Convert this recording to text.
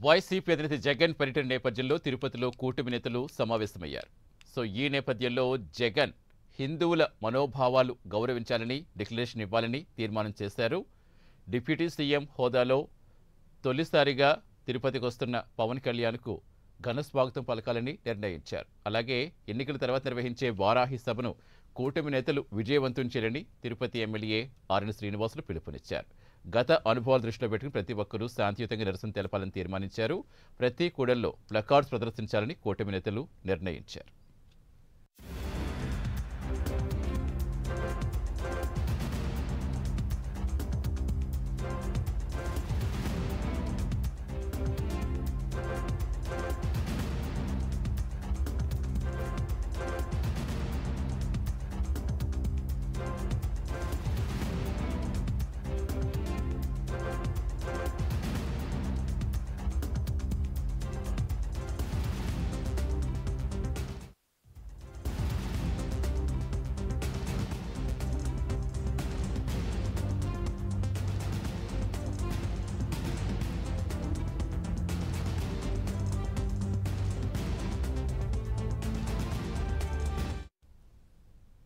YCP అధినేత జగన్ పర్యటన నేపథ్యంలో తిరుపతిలో కూటమి నేతలు సమావేశమయ్యారు. ఈ నేపథ్యంలో జగన్ హిందువుల మనోభావాలు గౌరవించాలని డిక్లరేషన్ ఇవ్వాలని తీర్మానం చేశారు. డిప్యూటీ సీఎం హోదాలో తొలిసారిగా తిరుపతికి వస్తున్న పవన్ కళ్యాణ్కు ఘన స్వాగతం పలకాలని నిర్ణయించారు. అలాగే ఎన్నికల తర్వాత నిర్వహించే వారాహి సభను కూటమి నేతలు విజయవంతం చేయాలని తిరుపతి ఎమ్మెల్యే ఆర్ఎన్ శ్రీనివాసులు పిలుపునిచ్చారు. గత అనుభవాలు దృష్టిలో పెట్టుకుని ప్రతి ఒక్కరూ శాంతియుతంగా నిరసన తెలపాలని తీర్మానించారు. ప్రతి కూడల్లో ప్లకార్డ్స్ ప్రదర్శించాలని కూటమి నేతలు నిర్ణయించారు.